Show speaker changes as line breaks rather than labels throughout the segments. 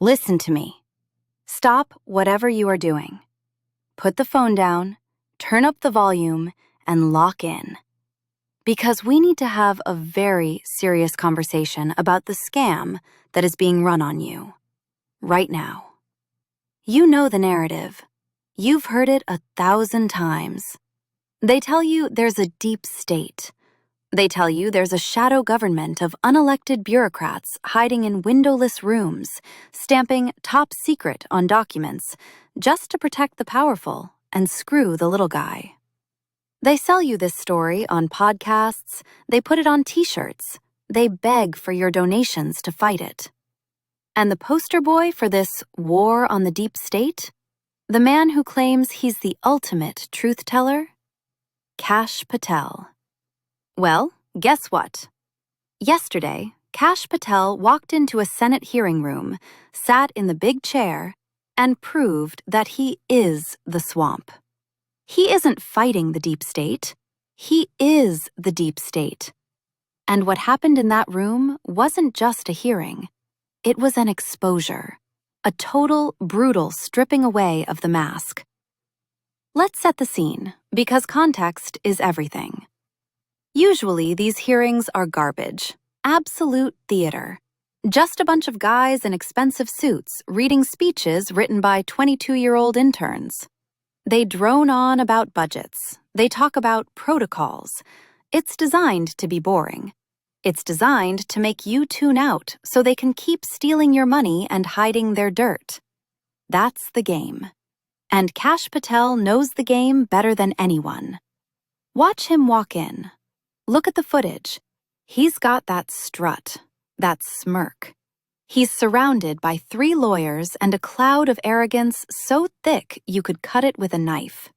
Listen to me. Stop whatever you are doing. Put the phone down, turn up the volume, and lock in. Because we need to have a very serious conversation about the scam that is being run on you right now. You know the narrative. You've heard it 1,000 times. They tell you there's a deep state. They tell you there's a shadow government of unelected bureaucrats hiding in windowless rooms, stamping top secret on documents just to protect the powerful and screw the little guy. They sell you this story on podcasts, they put it on t-shirts, they beg for your donations to fight it. And the poster boy for this war on the deep state? The man who claims he's the ultimate truth teller? Kash Patel. Well, guess what? Yesterday, Kash Patel walked into a Senate hearing room, sat in the big chair, and proved that he is the swamp. He isn't fighting the deep state. He is the deep state. And what happened in that room wasn't just a hearing. It was an exposure, a total, brutal stripping away of the mask. Let's set the scene, because context is everything. Usually, these hearings are garbage, absolute theater. Just a bunch of guys in expensive suits reading speeches written by 22-year-old interns. They drone on about budgets. They talk about protocols. It's designed to be boring. It's designed to make you tune out so they can keep stealing your money and hiding their dirt. That's the game. And Kash Patel knows the game better than anyone. Watch him walk in. Look at the footage. He's got that strut, that smirk. He's surrounded by 3 lawyers and a cloud of arrogance so thick you could cut it with a knife.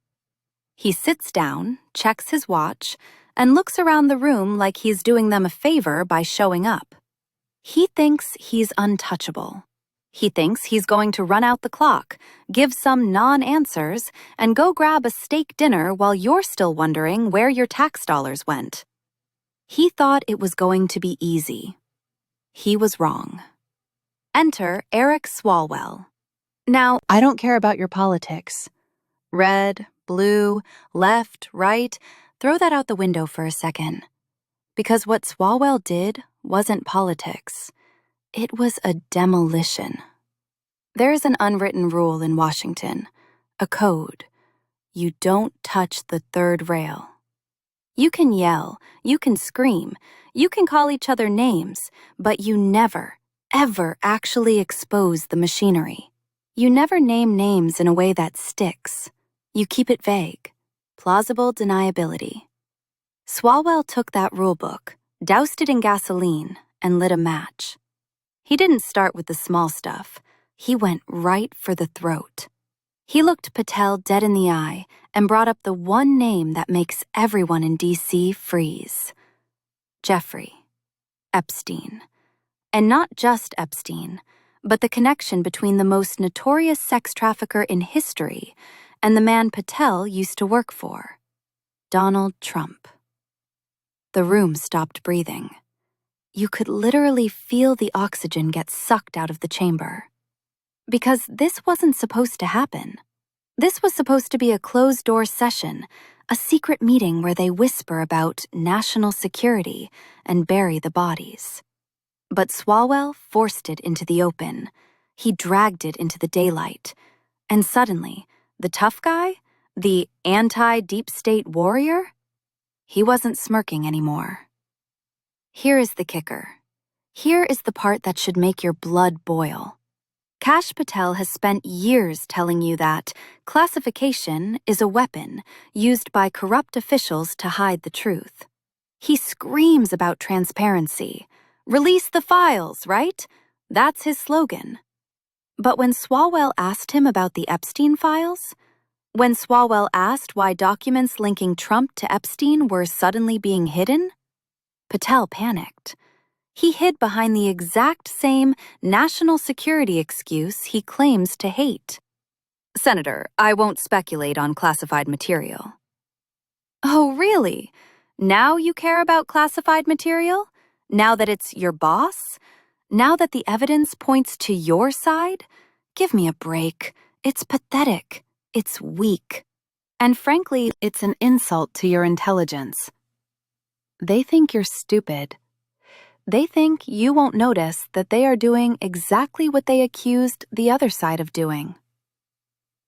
He sits down, checks his watch, and looks around the room like he's doing them a favor by showing up. He thinks he's untouchable. He thinks he's going to run out the clock, give some non-answers, and go grab a steak dinner while you're still wondering where your tax dollars went. He thought it was going to be easy. He was wrong. Enter Eric Swalwell. Now, I don't care about your politics. Red, blue, left, right, throw that out the window for a second. Because what Swalwell did wasn't politics. It was a demolition. There's an unwritten rule in Washington, a code. You don't touch the third rail. You can yell, you can scream, you can call each other names, but you never, ever actually expose the machinery. You never name names in a way that sticks. You keep it vague. Plausible deniability. Swalwell took that rulebook, doused it in gasoline, and lit a match. He didn't start with the small stuff. He went right for the throat. He looked Patel dead in the eye and brought up the one name that makes everyone in D.C. freeze. Jeffrey Epstein. And not just Epstein, but the connection between the most notorious sex trafficker in history and the man Patel used to work for, Donald Trump. The room stopped breathing. You could literally feel the oxygen get sucked out of the chamber. Because this wasn't supposed to happen. This was supposed to be a closed-door session, a secret meeting where they whisper about national security and bury the bodies. But Swalwell forced it into the open. He dragged it into the daylight. And suddenly, the tough guy, the anti-deep state warrior, he wasn't smirking anymore. Here is the kicker. Here is the part that should make your blood boil. Kash Patel has spent years telling you that classification is a weapon used by corrupt officials to hide the truth. He screams about transparency. Release the files, right? That's his slogan. But when Swalwell asked him about the Epstein files, when Swalwell asked why documents linking Trump to Epstein were suddenly being hidden, Patel panicked. He hid behind the exact same national security excuse he claims to hate. Senator, I won't speculate on classified material. Oh, really? Now you care about classified material? Now that it's your boss? Now that the evidence points to your side, give me a break. It's pathetic. It's weak. And frankly, it's an insult to your intelligence. They think you're stupid. They think you won't notice that they are doing exactly what they accused the other side of doing.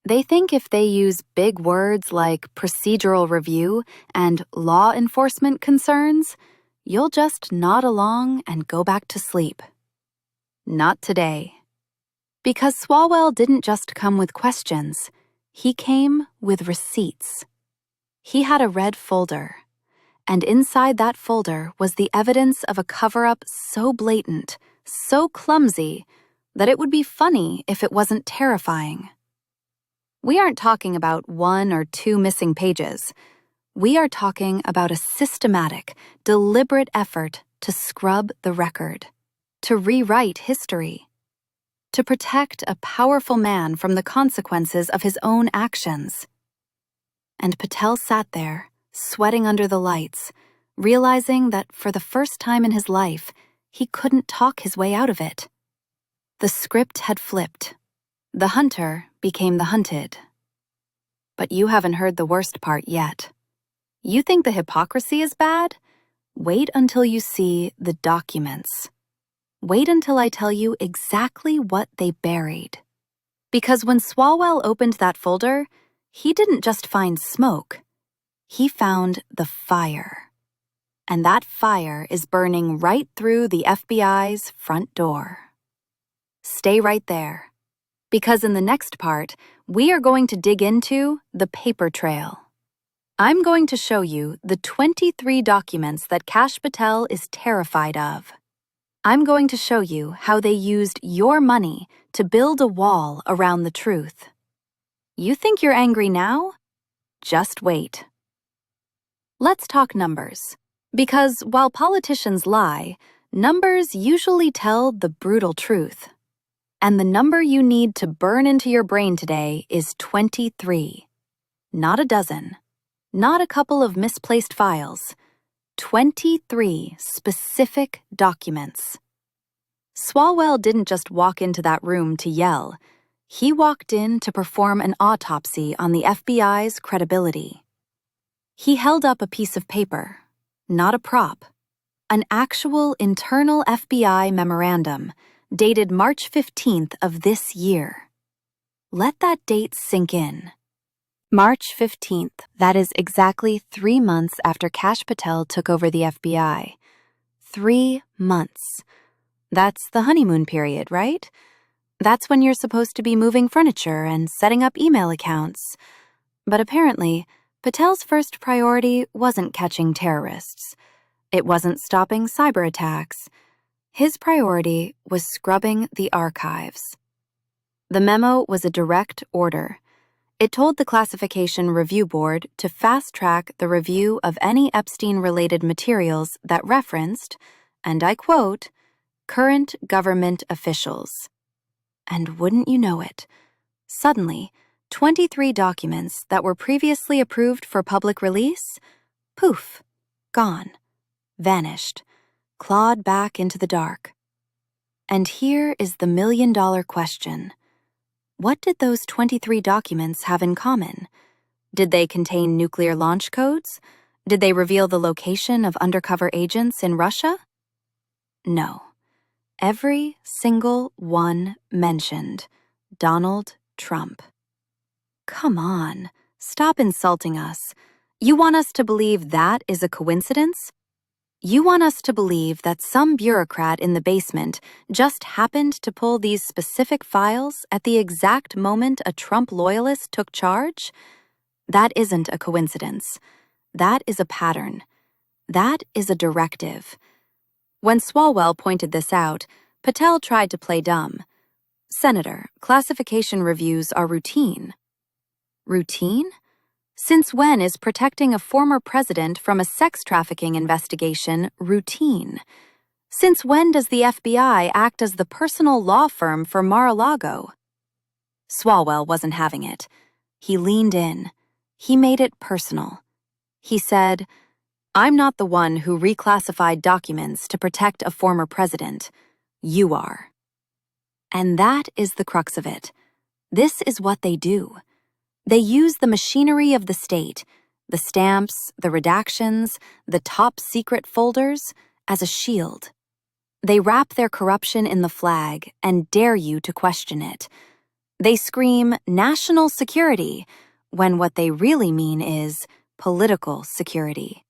They think if they use big words like procedural review and law enforcement concerns, you'll just nod along and go back to sleep. Not today. Because Swalwell didn't just come with questions, he came with receipts. He had a red folder, and inside that folder was the evidence of a cover-up so blatant, so clumsy, that it would be funny if it wasn't terrifying. We aren't talking about 1 or 2 missing pages. We are talking about a systematic, deliberate effort to scrub the record, to rewrite history, to protect a powerful man from the consequences of his own actions. And Patel sat there, sweating under the lights, realizing that for the first time in his life, he couldn't talk his way out of it. The script had flipped. The hunter became the hunted. But you haven't heard the worst part yet. You think the hypocrisy is bad? Wait until you see the documents. Wait until I tell you exactly what they buried. Because when Swalwell opened that folder, he didn't just find smoke. He found the fire. And that fire is burning right through the FBI's front door. Stay right there. Because in the next part, we are going to dig into the paper trail. I'm going to show you the 23 documents that Kash Patel is terrified of. I'm going to show you how they used your money to build a wall around the truth. You think you're angry now? Just wait. Let's talk numbers. Because while politicians lie, numbers usually tell the brutal truth. And the number you need to burn into your brain today is 23. Not a dozen. Not a couple of misplaced files. 23 specific documents. Swalwell didn't just walk into that room to yell. He walked in to perform an autopsy on the FBI's credibility. He held up a piece of paper, not a prop, an actual internal FBI memorandum dated March 15th of this year. Let that date sink in. March 15th, that is exactly 3 months after Kash Patel took over the FBI. 3 months. That's the honeymoon period, right? That's when you're supposed to be moving furniture and setting up email accounts. But apparently, Patel's first priority wasn't catching terrorists. It wasn't stopping cyber attacks. His priority was scrubbing the archives. The memo was a direct order. It told the Classification Review Board to fast-track the review of any Epstein-related materials that referenced, and I quote, current government officials. And wouldn't you know it, suddenly, 23 documents that were previously approved for public release, poof, gone, vanished, clawed back into the dark. And here is the million-dollar question. What did those 23 documents have in common? Did they contain nuclear launch codes? Did they reveal the location of undercover agents in Russia? No. Every single one mentioned Donald Trump. Come on, stop insulting us. You want us to believe that is a coincidence? You want us to believe that some bureaucrat in the basement just happened to pull these specific files at the exact moment a Trump loyalist took charge? That isn't a coincidence. That is a pattern. That is a directive. When Swalwell pointed this out, Patel tried to play dumb. Senator, classification reviews are routine. Routine? Since when is protecting a former president from a sex trafficking investigation routine? Since when does the FBI act as the personal law firm for Mar-a-Lago? Swalwell wasn't having it. He leaned in. He made it personal. He said, I'm not the one who reclassified documents to protect a former president. You are. And that is the crux of it. This is what they do. They use the machinery of the state, the stamps, the redactions, the top secret folders, as a shield. They wrap their corruption in the flag and dare you to question it. They scream national security when what they really mean is political security.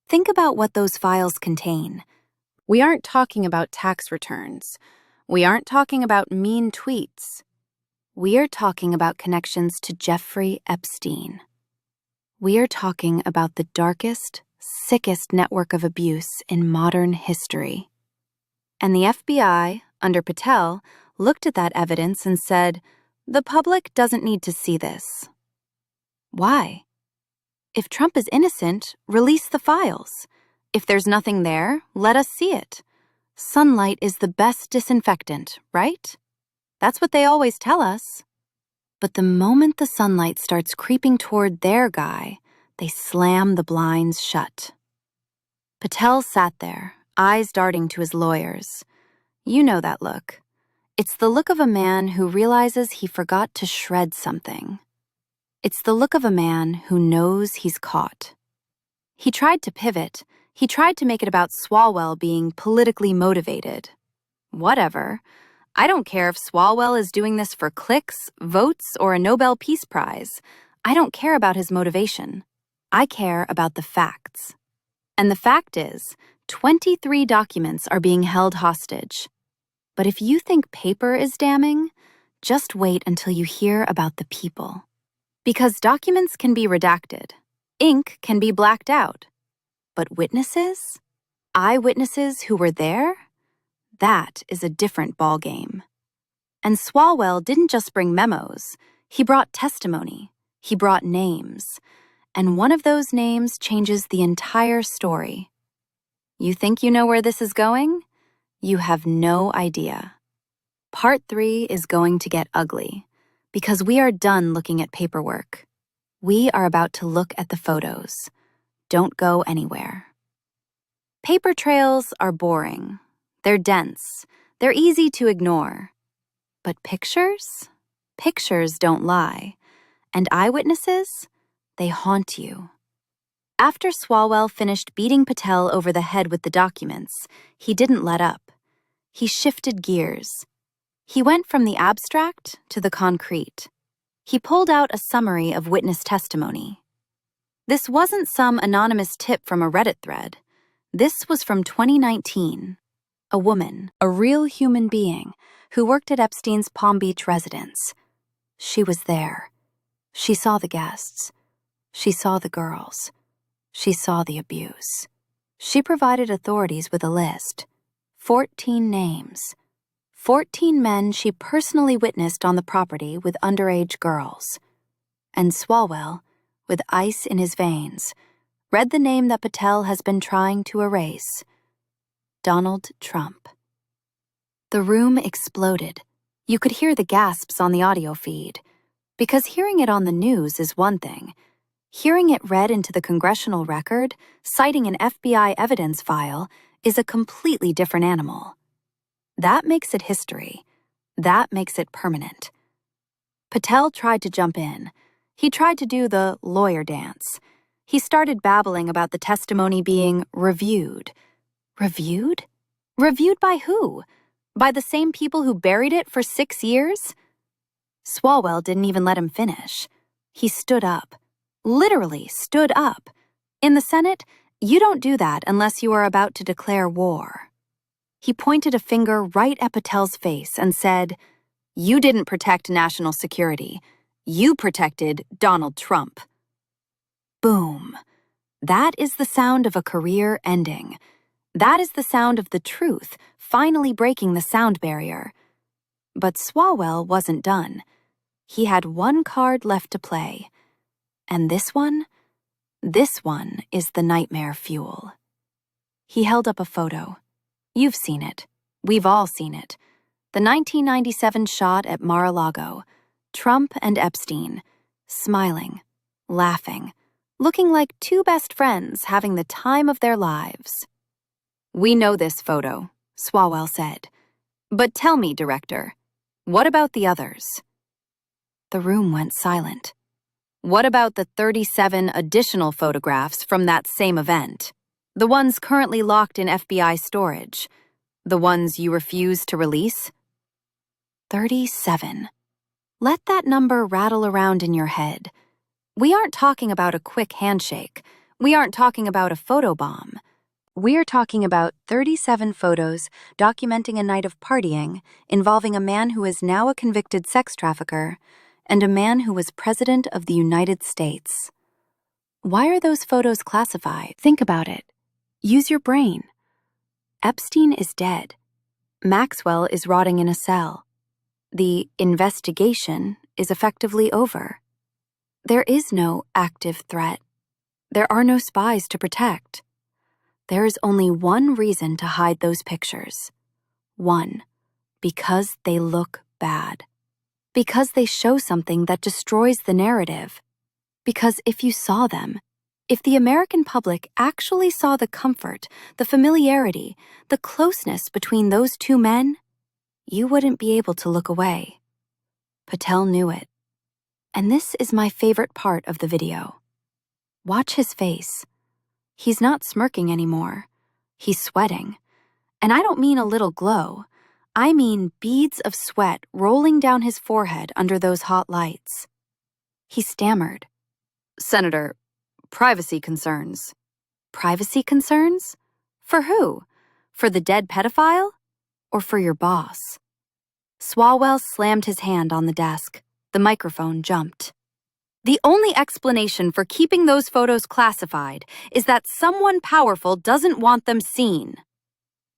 Think about what those files contain. We aren't talking about tax returns. We aren't talking about mean tweets. We are talking about connections to Jeffrey Epstein. We are talking about the darkest, sickest network of abuse in modern history. And the FBI, under Patel, looked at that evidence and said, the public doesn't need to see this. Why? If Trump is innocent, release the files. If there's nothing there, let us see it. Sunlight is the best disinfectant, right? That's what they always tell us. But the moment the sunlight starts creeping toward their guy, they slam the blinds shut. Patel sat there, eyes darting to his lawyers. You know that look. It's the look of a man who realizes he forgot to shred something. It's the look of a man who knows he's caught. He tried to pivot. He tried to make it about Swalwell being politically motivated. Whatever. I don't care if Swalwell is doing this for clicks, votes, or a Nobel Peace Prize. I don't care about his motivation. I care about the facts. And the fact is, 23 documents are being held hostage. But if you think paper is damning, just wait until you hear about the people. Because documents can be redacted. Ink can be blacked out. But witnesses? Eyewitnesses who were there? That is a different ballgame. And Swalwell didn't just bring memos. He brought testimony. He brought names. And one of those names changes the entire story. You think you know where this is going? You have no idea. Part 3 is going to get ugly, because we are done looking at paperwork. We are about to look at the photos. Don't go anywhere. Paper trails are boring. They're dense. They're easy to ignore. But pictures? Pictures don't lie. And eyewitnesses? They haunt you. After Swalwell finished beating Patel over the head with the documents, he didn't let up. He shifted gears. He went from the abstract to the concrete. He pulled out a summary of witness testimony. This wasn't some anonymous tip from a Reddit thread. This was from 2019. A woman, a real human being, who worked at Epstein's Palm Beach residence. She was there. She saw the guests. She saw the girls. She saw the abuse. She provided authorities with a list. 14 names. 14 men she personally witnessed on the property with underage girls. And Swalwell, with ice in his veins, read the name that Patel has been trying to erase. Donald Trump. The room exploded. You could hear the gasps on the audio feed. Because hearing it on the news is one thing. Hearing it read into the Congressional record, citing an FBI evidence file, is a completely different animal. That makes it history. That makes it permanent. Patel tried to jump in. He tried to do the lawyer dance. He started babbling about the testimony being reviewed. Reviewed? Reviewed by who? By the same people who buried it for 6 years? Swalwell didn't even let him finish. He stood up. Literally stood up. In the Senate, you don't do that unless you are about to declare war. He pointed a finger right at Patel's face and said, "You didn't protect national security. You protected Donald Trump." Boom. That is the sound of a career ending. That is the sound of the truth finally breaking the sound barrier. But Swalwell wasn't done. He had one card left to play. And this one is the nightmare fuel. He held up a photo. You've seen it. We've all seen it. The 1997 shot at Mar-a-Lago. Trump and Epstein, smiling, laughing, looking like two best friends having the time of their lives. "We know this photo," Swalwell said. But tell me, Director, what about the others? The room went silent. What about the 37 additional photographs from that same event? The ones currently locked in FBI storage? The ones you refuse to release? 37. Let that number rattle around in your head. We aren't talking about a quick handshake. We aren't talking about a photobomb. We're talking about 37 photos documenting a night of partying involving a man who is now a convicted sex trafficker and a man who was President of the United States. Why are those photos classified? Think about it. Use your brain. Epstein is dead. Maxwell is rotting in a cell. The investigation is effectively over. There is no active threat. There are no spies to protect. There is only one reason to hide those pictures. One, because they look bad. Because they show something that destroys the narrative. Because if you saw them, if the American public actually saw the comfort, the familiarity, the closeness between those two men, you wouldn't be able to look away. Patel knew it. And this is my favorite part of the video. Watch his face. He's not smirking anymore. He's sweating. And I don't mean a little glow. I mean beads of sweat rolling down his forehead under those hot lights. He stammered. Senator, privacy concerns. Privacy concerns? For who? For the dead pedophile? Or for your boss? Swalwell slammed his hand on the desk. The microphone jumped. The only explanation for keeping those photos classified is that someone powerful doesn't want them seen.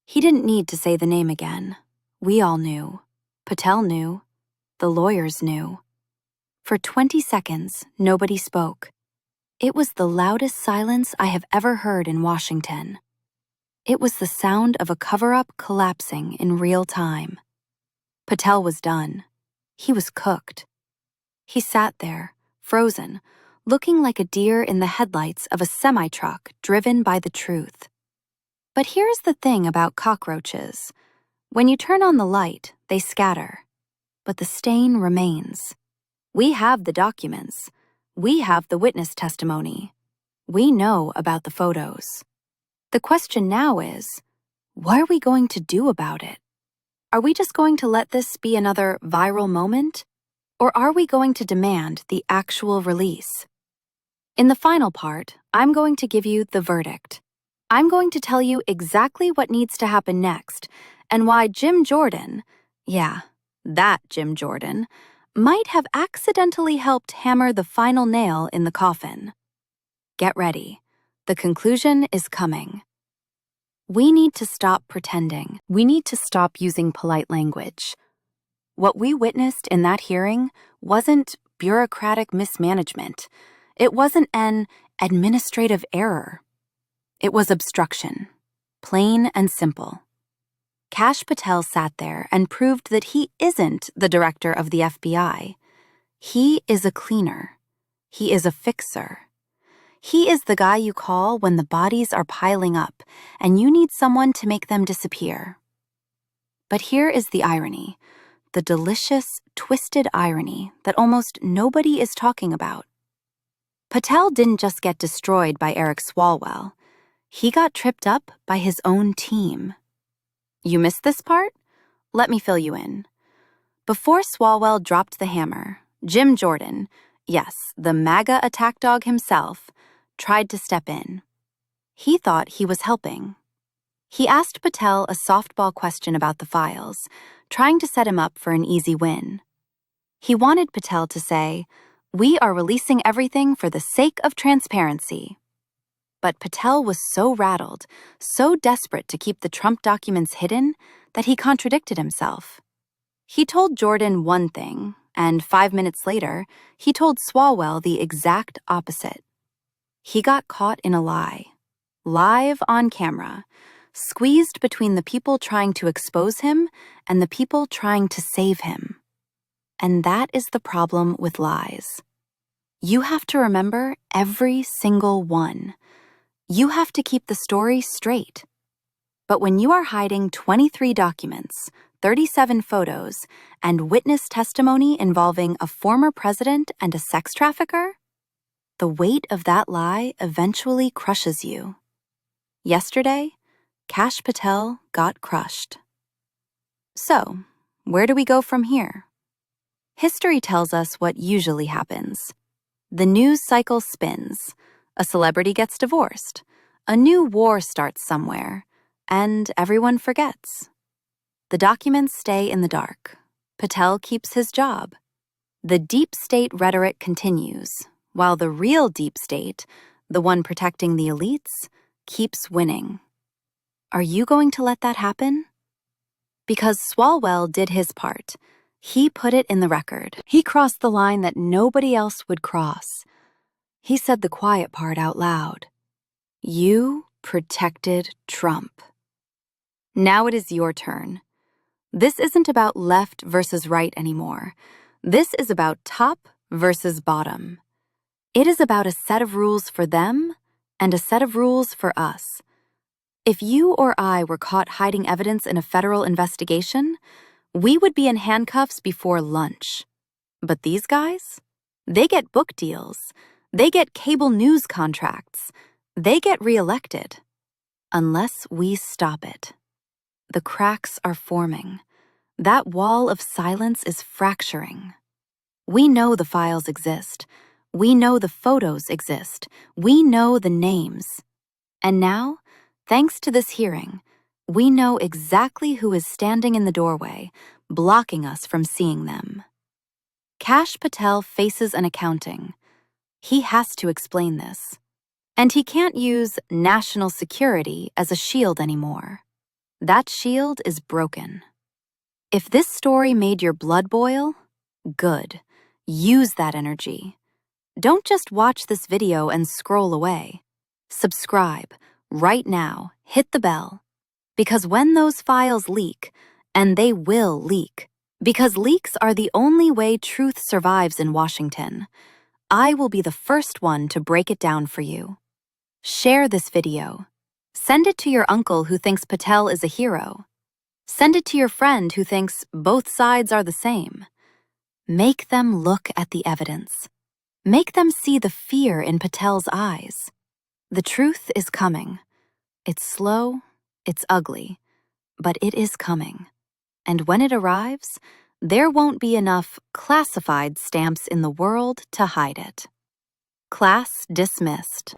He didn't need to say the name again. We all knew. Patel knew. The lawyers knew. For 20 seconds, nobody spoke. It was the loudest silence I have ever heard in Washington. It was the sound of a cover-up collapsing in real time. Patel was done. He was cooked. He sat there, frozen, looking like a deer in the headlights of a semi-truck driven by the truth. But here's the thing about cockroaches. When you turn on the light, they scatter. But the stain remains. We have the documents. We have the witness testimony. We know about the photos. The question now is, what are we going to do about it? Are we just going to let this be another viral moment? Or are we going to demand the actual release? In the final part, I'm going to give you the verdict. I'm going to tell you exactly what needs to happen next and why Jim Jordan, yeah, that Jim Jordan, might have accidentally helped hammer the final nail in the coffin. Get ready. The conclusion is coming. We need to stop pretending. We need to stop using polite language. What we witnessed in that hearing wasn't bureaucratic mismanagement. It wasn't an administrative error. It was obstruction, plain and simple. Kash Patel sat there and proved that he isn't the director of the FBI. He is a cleaner. He is a fixer. He is the guy you call when the bodies are piling up and you need someone to make them disappear. But here is the irony, the delicious, twisted irony that almost nobody is talking about. Patel didn't just get destroyed by Eric Swalwell. He got tripped up by his own team. You missed this part? Let me fill you in. Before Swalwell dropped the hammer, Jim Jordan, yes, the MAGA attack dog himself, tried to step in. He thought he was helping. He asked Patel a softball question about the files, trying to set him up for an easy win. He wanted Patel to say, "We are releasing everything for the sake of transparency." But Patel was so rattled, so desperate to keep the Trump documents hidden, that he contradicted himself. He told Jordan one thing, and 5 minutes later, he told Swalwell the exact opposite. He got caught in a lie, live on camera, squeezed between the people trying to expose him and the people trying to save him. And that is the problem with lies. You have to remember every single one. You have to keep the story straight. But when you are hiding 23 documents, 37 photos, and witness testimony involving a former president and a sex trafficker? The weight of that lie eventually crushes you. Yesterday, Kash Patel got crushed. So, where do we go from here? History tells us what usually happens. The news cycle spins, a celebrity gets divorced, a new war starts somewhere, and everyone forgets. The documents stay in the dark. Patel keeps his job. The deep state rhetoric continues, while the real deep state, the one protecting the elites, keeps winning. Are you going to let that happen? Because Swalwell did his part. He put it in the record. He crossed the line that nobody else would cross. He said the quiet part out loud. You protected Trump. Now it is your turn. This isn't about left versus right anymore. This is about top versus bottom. It is about a set of rules for them and a set of rules for us. If you or I were caught hiding evidence in a federal investigation, we would be in handcuffs before lunch. But these guys? They get book deals. They get cable news contracts. They get reelected. Unless we stop it. The cracks are forming. That wall of silence is fracturing. We know the files exist. We know the photos exist. We know the names. And now, thanks to this hearing, we know exactly who is standing in the doorway, blocking us from seeing them. Kash Patel faces an accounting. He has to explain this. And he can't use national security as a shield anymore. That shield is broken. If this story made your blood boil, good. Use that energy. Don't just watch this video and scroll away. Subscribe. Right now, hit the bell. Because when those files leak, and they will leak, because leaks are the only way truth survives in Washington, I will be the first one to break it down for you. Share this video. Send it to your uncle who thinks Patel is a hero. Send it to your friend who thinks both sides are the same. Make them look at the evidence. Make them see the fear in Patel's eyes. The truth is coming. It's slow, it's ugly, but it is coming. And when it arrives, there won't be enough classified stamps in the world to hide it. Class dismissed.